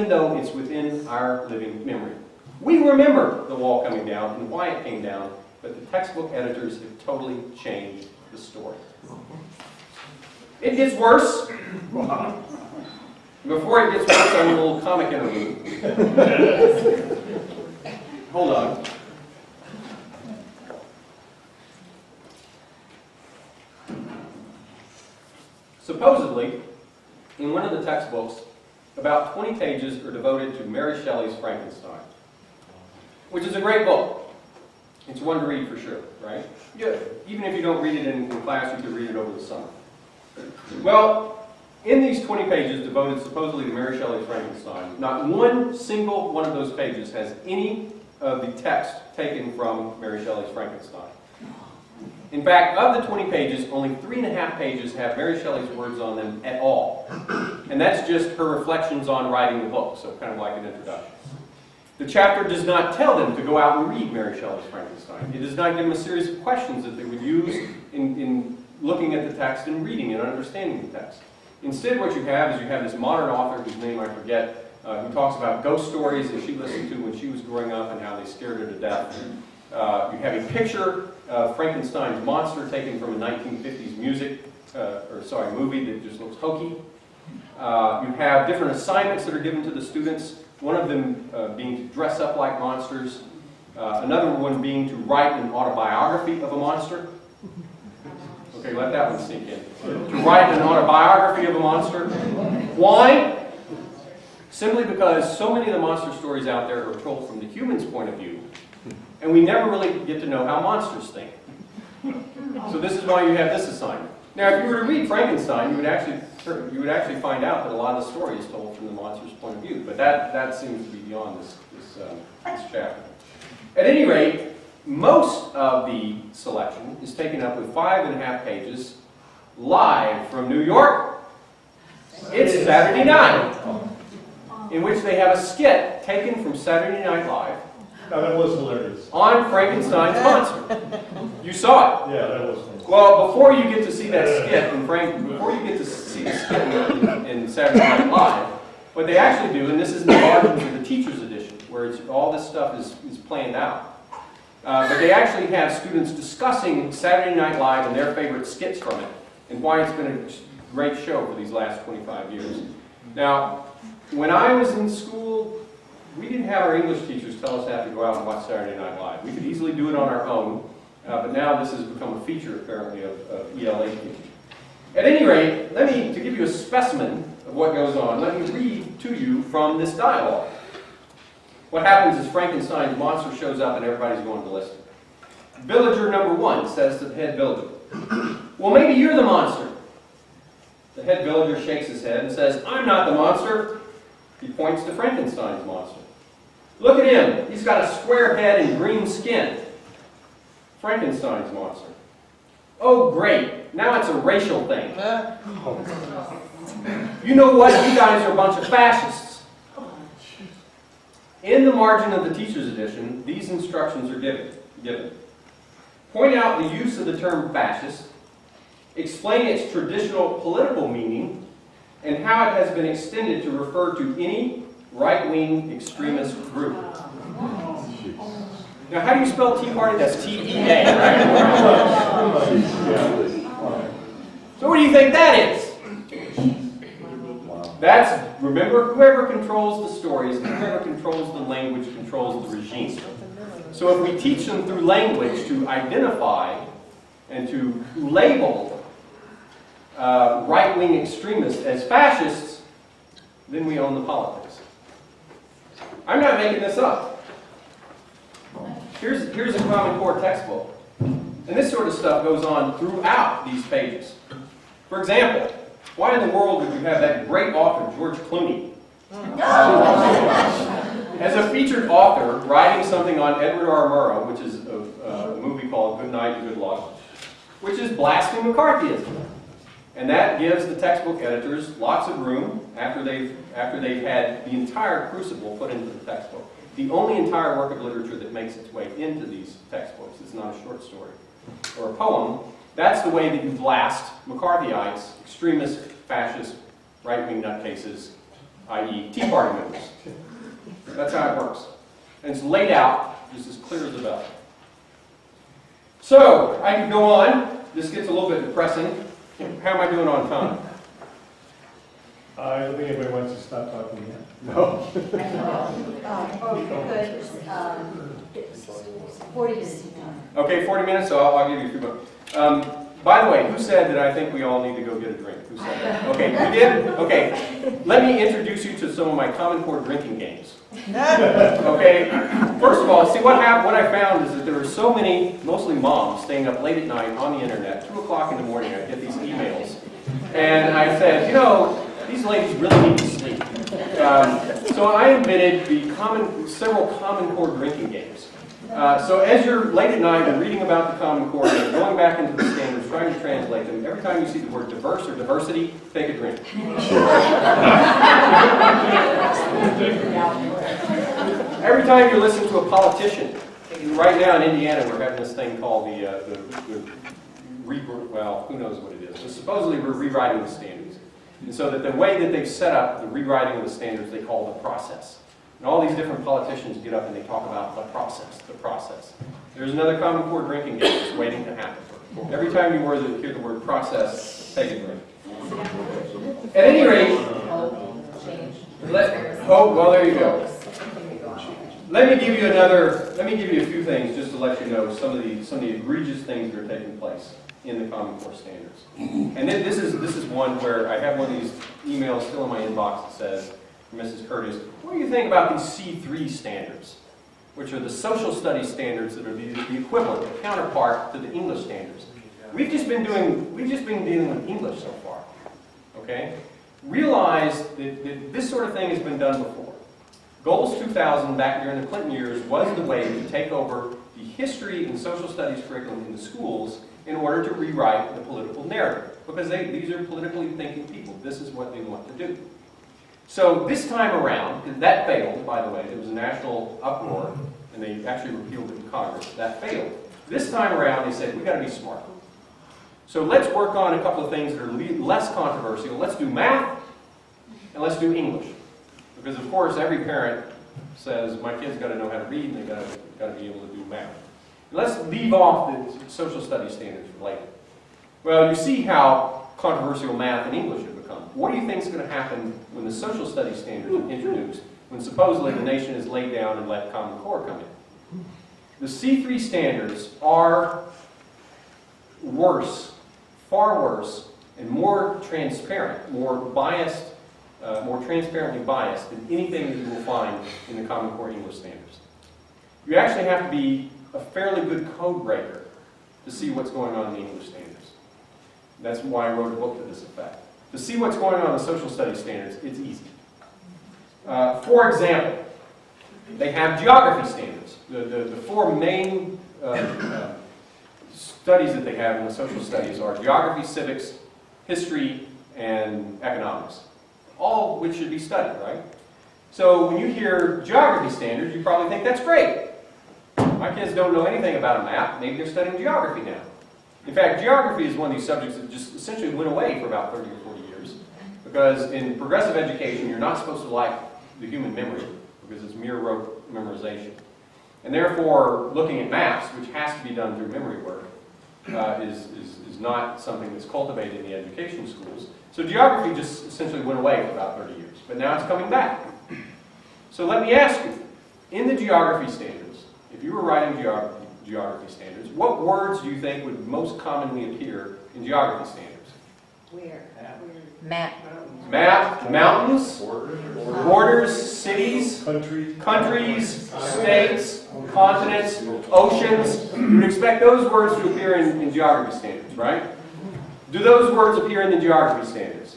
even though it's within our living memory. We remember the wall coming down and why it came down, but the textbook editors have totally changed the story. It gets worse. Before it gets worse, I'm a little comic interlude. Hold on. Supposedly, in one of the textbooks, about 20 pages are devoted to Mary Shelley's Frankenstein, which is a great book. It's one to read for sure, right? Yeah, even if you don't read it in class, you could read it over the summer. Well, in these 20 pages devoted supposedly to Mary Shelley's Frankenstein, not one single one of those pages has any of the text taken from Mary Shelley's Frankenstein. In fact, of the 20 pages, only 3.5 pages have Mary Shelley's words on them at all. And that's just her reflections on writing the book, so kind of like an introduction. The chapter does not tell them to go out and read Mary Shelley's Frankenstein. It does not give them a series of questions that they would use in looking at the text and reading and understanding the text. Instead, what you have is you have this modern author, whose name I forget, who talks about ghost stories that she listened to when she was growing up and how they scared her to death. You have a picture of Frankenstein's monster taken from a 1950s movie that just looks hokey. You have different assignments that are given to the students, one of them being to dress up like monsters, another one being to write an autobiography of a monster. Okay, let that one sink in. To write an autobiography of a monster. Why? Simply because so many of the monster stories out there are told from the human's point of view, and we never really get to know how monsters think. So this is why you have this assignment. Now, if you were to read Frankenstein, you would actually find out that a lot of the story is told from the monster's point of view. But that seems to be beyond this chapter. At any rate, most of the selection is taken up with 5.5 pages live from New York. It's Saturday night, in which they have a skit taken from Saturday Night Live. No, that was hilarious. On Frankenstein's monster. You saw it. Yeah, that was hilarious. Well, before you get to see that skit before you get to see the skit in Saturday Night Live, what they actually do, and this is in the margins of the teacher's edition, where all this stuff is planned out. But they actually have students discussing Saturday Night Live and their favorite skits from it, and why it's been a great show for these last 25 years. Now, when I was in school, we didn't have our English teachers tell us how to go out and watch Saturday Night Live. We could easily do it on our own, but now this has become a feature, apparently, of ELA teaching. At any rate, to give you a specimen of what goes on, let me read to you from this dialogue. What happens is Frankenstein's monster shows up and everybody's going to listen. Villager number 1 says to the head villager, "Well, maybe you're the monster." The head villager shakes his head and says, "I'm not the monster." He points to Frankenstein's monster. "Look at him. He's got a square head and green skin." Frankenstein's monster. "Oh, great. Now it's a racial thing. You know what? You guys are a bunch of fascists." In the margin of the teacher's edition, these instructions are given. Point out the use of the term fascist, explain its traditional political meaning, and how it has been extended to refer to any right-wing extremist group. Now, how do you spell Tea Party? That's T-E-A, right? So what do you think that is? Remember, whoever controls the stories, whoever controls the language, controls the regime. So if we teach them through language to identify and to label right-wing extremists as fascists, then we own the politics. I'm not making this up. Here's a Common Core textbook. And this sort of stuff goes on throughout these pages. For example, why in the world would you have that great author, George Clooney, as a featured author writing something on Edward R. Murrow, which is a movie called Good Night and Good Luck, which is blasting McCarthyism. And that gives the textbook editors lots of room after they've had the entire crucible put into the textbook. The only entire work of literature that makes its way into these textbooks is not a short story or a poem. That's the way that you blast McCarthyites, extremist, fascist, right-wing nutcases i.e. Tea Party members. That's how it works. And it's laid out just as clear as a bell. So, I can go on. This gets a little bit depressing. How am I doing on time? I don't think anybody wants to stop talking yet. No. Good. 40 minutes. Okay, 40 minutes, so I'll give you a few more. By the way, who said that I think we all need to go get a drink? Who said that? Okay, you did? Okay. Let me introduce you to some of my Common Core drinking games. Okay, first of all, see what happened, what I found is that there were so many, mostly moms, staying up late at night on the internet, 2 o'clock in the morning, I get these emails. And I said, you know, these ladies really need to sleep. So I invented several Common Core drinking games. So as you're late at night and reading about the Common Core and going back into the standards, trying to translate them, every time you see the word diverse or diversity, take a drink. Every time you listen to a politician, right now in Indiana we're having this thing called well, who knows what it is, but supposedly we're rewriting the standards. And so that the way that they've set up the rewriting of the standards they call the process. And all these different politicians get up and they talk about the process, the process. There's another Common Core drinking game that's waiting to happen. Every time you hear the word process, take a drink. At any rate, well there you go. Let me give you a few things just to let you know some of the egregious things that are taking place in the Common Core standards. And then this is one where I have one of these emails still in my inbox that says, Mrs. Curtis, what do you think about these C3 standards, which are the social studies standards that are the equivalent, the counterpart to the English standards? We've just been dealing with English so far. Okay? Realize that this sort of thing has been done before. Goals 2000 back during the Clinton years was the way to take over the history and social studies curriculum in the schools in order to rewrite the political narrative. Because these are politically thinking people. This is what they want to do. So this time around, that failed, by the way, there was a national uproar, and they actually repealed it in Congress. That failed. This time around, they said, we've got to be smart. So let's work on a couple of things that are less controversial. Let's do math, and let's do English. Because, of course, every parent says, my kid's got to know how to read, and they've got to be able to do math. And let's leave off the social studies standards for later. Well, you see how controversial math and English have become. What do you think is going to happen when the social studies standards are introduced, when supposedly the nation is laid down and let Common Core come in? The C3 standards are worse, far worse, and more transparent, more biased, more transparently biased than anything that you will find in the Common Core English standards. You actually have to be a fairly good code breaker to see what's going on in the English standards. That's why I wrote a book to this effect. To see what's going on in the social studies standards, it's easy. For example, they have geography standards. The four main studies that they have in the social studies are geography, civics, history, and economics. All of which should be studied, right? So when you hear geography standards, you probably think that's great. My kids don't know anything about a map. Maybe they're studying geography now. In fact, geography is one of these subjects that just essentially went away for about 30 or 40 years. Because in progressive education, you're not supposed to like the human memory, because it's mere rote memorization. And therefore, looking at maps, which has to be done through memory work, is not something that's cultivated in the education schools. So geography just essentially went away for about 30 years. But now it's coming back. So let me ask you, in the geography standards, if you were writing geography standards, what words do you think would most commonly appear in geography standards? Where? Map. Map, mountains, borders, cities, countries, states, continents, oceans. You would expect those words to appear in geography standards, right? Do those words appear in the geography standards?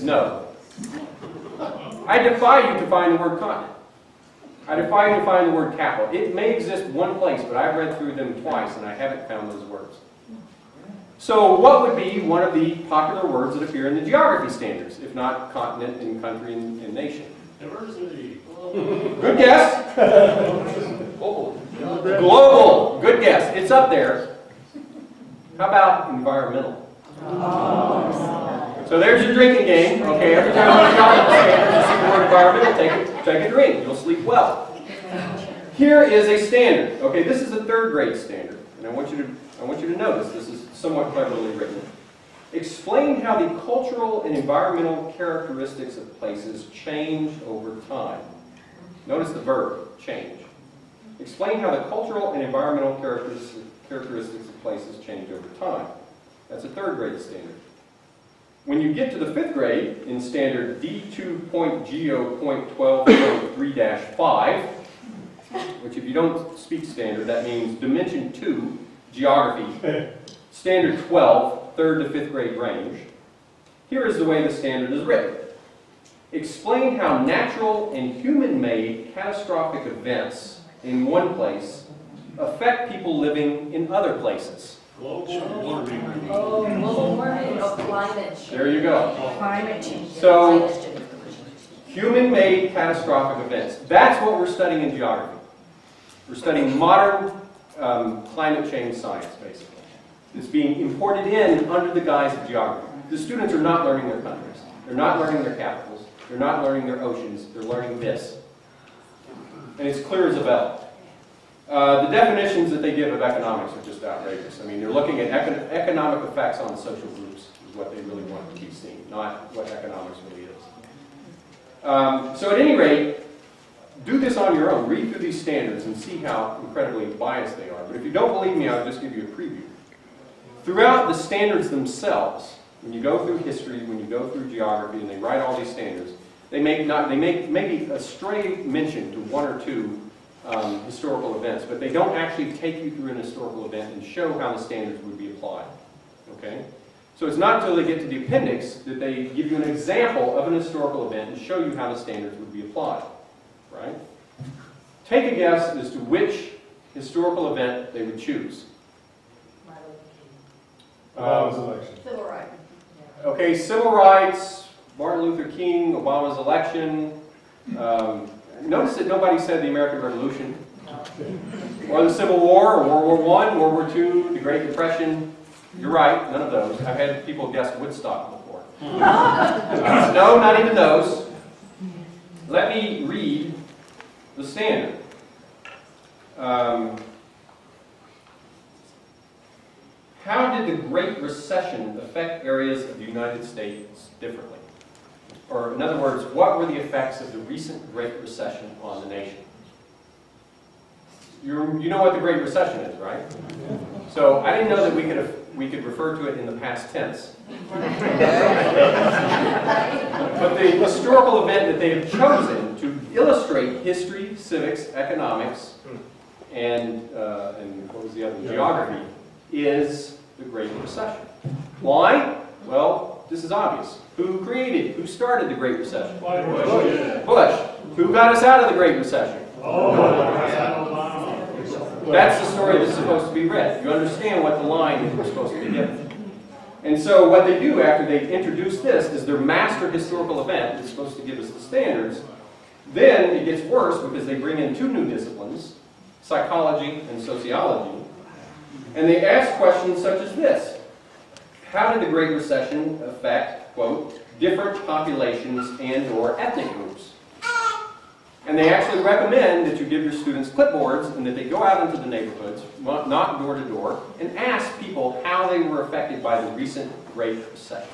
No. I defy you to find the word continent. I defy you to find the word capital. It may exist one place, but I've read through them twice and I haven't found those words. So what would be one of the popular words that appear in the geography standards, if not continent and country and nation? Diversity. Good guess. Global. Good guess. It's up there. How about environmental? So there's your drinking game. Okay, every time you drop the standard and see the word environmental, take a drink. You'll sleep well. Here is a standard. Okay, this is a third grade standard, and I want you to notice this is somewhat cleverly written. Explain how the cultural and environmental characteristics of places change over time. Notice the verb, change. Explain how the cultural and environmental characteristics of places change over time. That's a third grade standard. When you get to the fifth grade, in standard D2.Go.12.3-5, which if you don't speak standard, that means Dimension 2, Geography, Standard 12, 3rd to 5th grade range. Here is the way the standard is written. Explain how natural and human-made catastrophic events in one place affect people living in other places. Global warming or climate change. There you go. Climate change. So, human-made catastrophic events. That's what we're studying in geography. We're studying modern climate change science, basically. It's being imported in under the guise of geography. The students are not learning their countries. They're not learning their capitals. They're not learning their oceans. They're learning this. And it's clear as a bell. The definitions that they give of economics are just outrageous. I mean, they're looking at economic effects on social groups is what they really want to be seen, not what economics really is. So at any rate, do this on your own. Read through these standards and see how incredibly biased they are. But if you don't believe me, I'll just give you a preview. Throughout the standards themselves, when you go through history, when you go through geography, and they write all these standards, they make maybe a stray mention to one or two historical events, but they don't actually take you through an historical event and show how the standards would be applied. Okay? So it's not until they get to the appendix that they give you an example of an historical event and show you how the standards would be applied. Right? Take a guess as to which historical event they would choose. Obama's election. Civil rights. Okay, civil rights, Martin Luther King, Obama's election. Notice that nobody said the American Revolution, or the Civil War, or World War I, World War II, the Great Depression. You're right, none of those. I've had people guess Woodstock before. No, not even those. Let me read the standard. How did the Great Recession affect areas of the United States differently? Or in other words, what were the effects of the recent Great Recession on the nation? You know what the Great Recession is, right? So I didn't know that we could refer to it in the past tense. But the historical event that they have chosen to illustrate history, civics, economics, and what was the other? Geography, is the Great Recession. Why? Well, this is obvious. Who started the Great Recession? Bush. Who got us out of the Great Recession? That's the story that's supposed to be read. You understand what the line is we're supposed to be given. And so what they do after they introduce this is their master historical event that's supposed to give us the standards. Then it gets worse because they bring in two new disciplines, psychology and sociology. And they ask questions such as this. How did the Great Recession affect, quote, different populations and or ethnic groups? And they actually recommend that you give your students clipboards and that they go out into the neighborhoods, knock door to door, and ask people how they were affected by the recent Great Recession.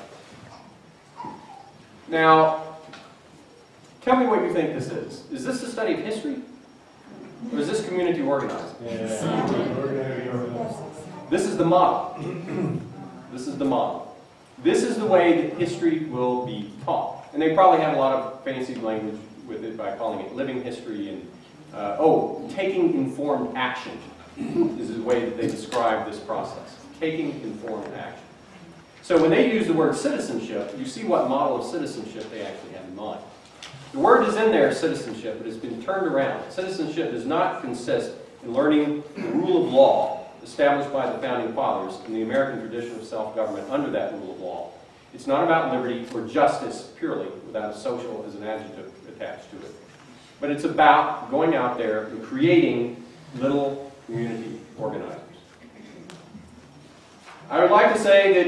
Now, tell me what you think this is. Is this a study of history? Or is this community organizing? This is the model. This is the model. This is the way that history will be taught. And they probably have a lot of fancy language with it by calling it living history and, taking informed action is the way that they describe this process. Taking informed action. So when they use the word citizenship, you see what model of citizenship they actually have in mind. The word is in there, citizenship, but it's been turned around. Citizenship does not consist in learning the rule of law established by the Founding Fathers in the American tradition of self-government under that rule of law. It's not about liberty or justice purely, without a social as an adjective attached to it. But it's about going out there and creating little community organizers. I would like to say that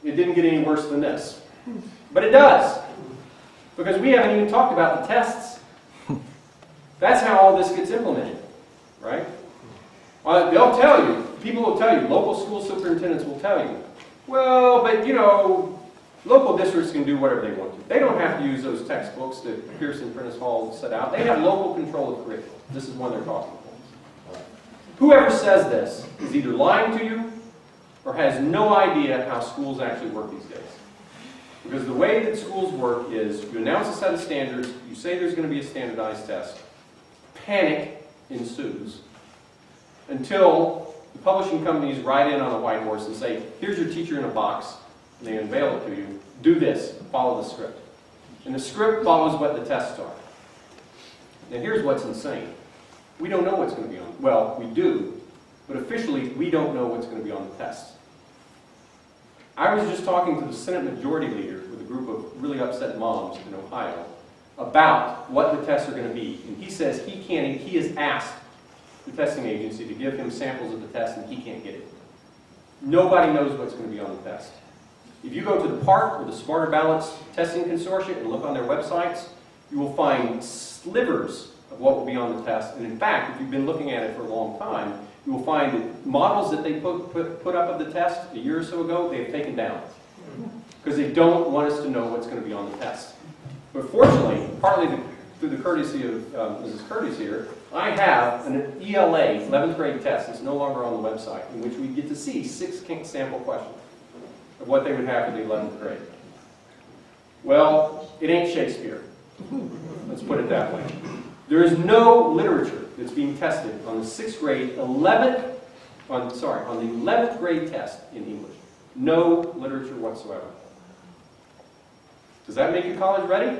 it didn't get any worse than this. But it does. Because we haven't even talked about the tests. That's how all this gets implemented, right? They'll tell you, people will tell you, local school superintendents will tell you, well, but you know, local districts can do whatever they want to. They don't have to use those textbooks that Pearson Prentice Hall set out. They have local control of curriculum. This is one they're talking about. Whoever says this is either lying to you or has no idea how schools actually work these days. Because the way that schools work is you announce a set of standards, you say there's going to be a standardized test, panic ensues until the publishing companies ride in on a white horse and say, here's your teacher in a box, and they unveil it to you, do this, follow the script. And the script follows what the tests are. Now here's what's insane. We don't know what's going to be on, well, we do, but officially we don't know what's going to be on the tests. I was just talking to the Senate Majority Leader with a group of really upset moms in Ohio about what the tests are going to be. And he says he has asked the testing agency to give him samples of the test and he can't get it. Nobody knows what's going to be on the test. If you go to the PARC or the Smarter Ballots Testing Consortium and look on their websites, you will find slivers of what will be on the test. And in fact, if you've been looking at it for a long time, you will find that models that they put up of the test a year or so ago, they have taken down. Because they don't want us to know what's going to be on the test. But fortunately, partly through the courtesy of Mrs. Curtis here, I have an ELA 11th grade test that's no longer on the website, in which we get to see 6 sample questions of what they would have for the 11th grade. Well, it ain't Shakespeare. Let's put it that way. There is no literature that's being tested on the 6th grade, on the 11th grade test in English. No literature whatsoever. Does that make you college ready?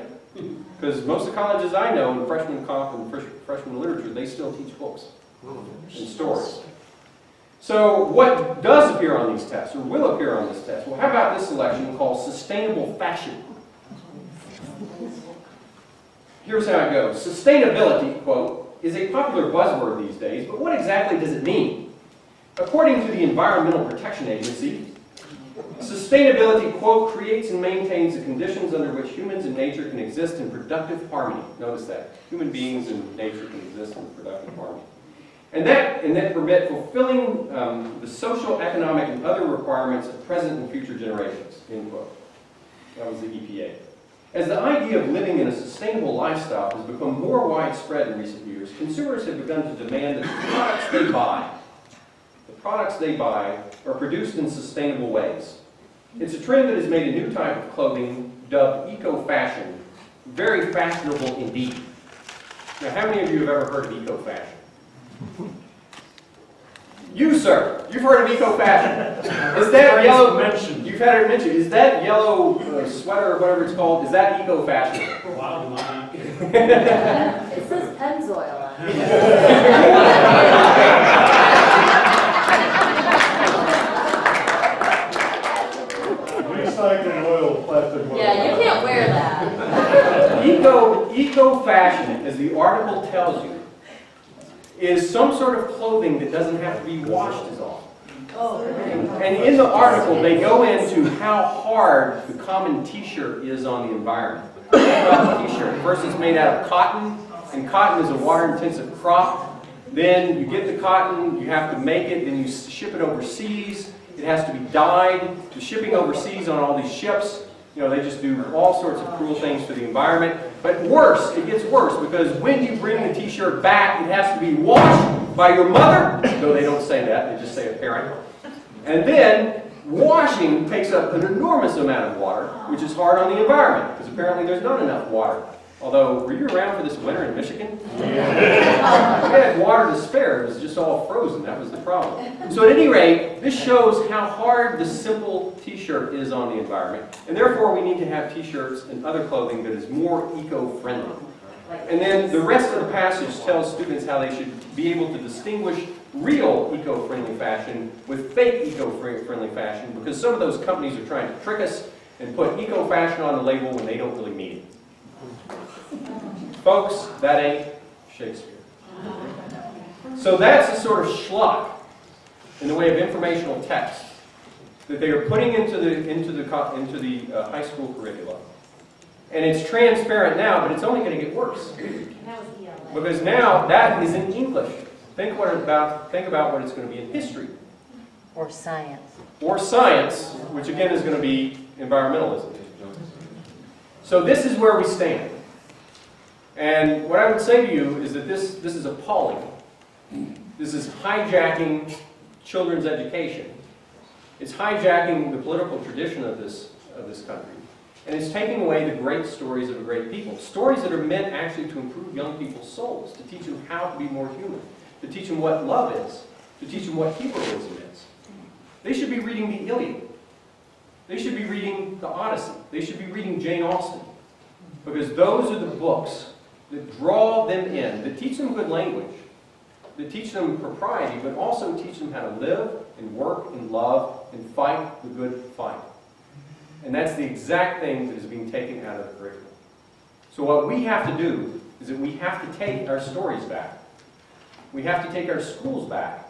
Because most of the colleges I know in freshman comp and freshman literature, they still teach books and stories. So what does appear on these tests, or will appear on this test? Well, how about this selection called sustainable fashion? Here's how it goes. Sustainability, quote, is a popular buzzword these days, but what exactly does it mean? According to the Environmental Protection Agency, sustainability, quote, creates and maintains the conditions under which humans and nature can exist in productive harmony. Notice that. Human beings and nature can exist in productive harmony. And that permit fulfilling the social, economic, and other requirements of present and future generations, end quote. That was the EPA. As the idea of living in a sustainable lifestyle has become more widespread in recent years, consumers have begun to demand that the products they buy are produced in sustainable ways. It's a trend that has made a new type of clothing, dubbed eco-fashion, very fashionable indeed. Now, how many of you have ever heard of eco-fashion? You, sir, you've heard of eco-fashion. Is that yellow? You've had it mentioned. Is that yellow sweater or whatever it's called? Is that eco-fashion? Wow, mine. It says Pennzoil on it. Recycled oil, plastic oil. Yeah, you can't wear that. Eco-fashion, as the article tells you, is some sort of clothing that doesn't have to be washed as often. Oh, And in the article, they go into how hard the common t-shirt is on the environment. T-shirt. First, it's made out of cotton, and cotton is a water-intensive crop. Then you get the cotton, you have to make it, then you ship it overseas. It has to be dyed. The shipping overseas on all these ships, you know, they just do all sorts of cruel things to the environment. But worse, it gets worse, because when you bring the t-shirt back, it has to be washed by your mother, though they don't say that, they just say a parent. And then, washing takes up an enormous amount of water, which is hard on the environment, because apparently there's not enough water. Although, were you around for this winter in Michigan? We had water to spare, it was just all frozen, that was the problem. So at any rate, this shows how hard the simple t-shirt is on the environment, and therefore we need to have t-shirts and other clothing that is more eco-friendly. And then the rest of the passage tells students how they should be able to distinguish real eco-friendly fashion with fake eco-friendly fashion, because some of those companies are trying to trick us and put eco-fashion on the label when they don't really mean it. Folks, that ain't Shakespeare. So that's the sort of schlock in the way of informational text that they are putting into the high school curriculum. And it's transparent now, but it's only going to get worse. Because now that is in English. Think about what it's going to be in history. Or science. Or science, which again is going to be environmentalism. So this is where we stand. And what I would say to you is that this is appalling. This is hijacking children's education. It's hijacking the political tradition of this country. And it's taking away the great stories of a great people. Stories that are meant actually to improve young people's souls, to teach them how to be more human, to teach them what love is, to teach them what heroism is. They should be reading the Iliad. They should be reading the Odyssey. They should be reading Jane Austen. Because those are the books that draw them in, that teach them good language, that teach them propriety, but also teach them how to live and work and love and fight the good fight. And that's the exact thing that is being taken out of the curriculum. So what we have to do is that we have to take our stories back. We have to take our schools back.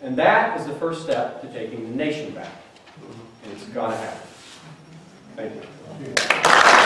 And that is the first step to taking the nation back. And it's got to happen. Thank you.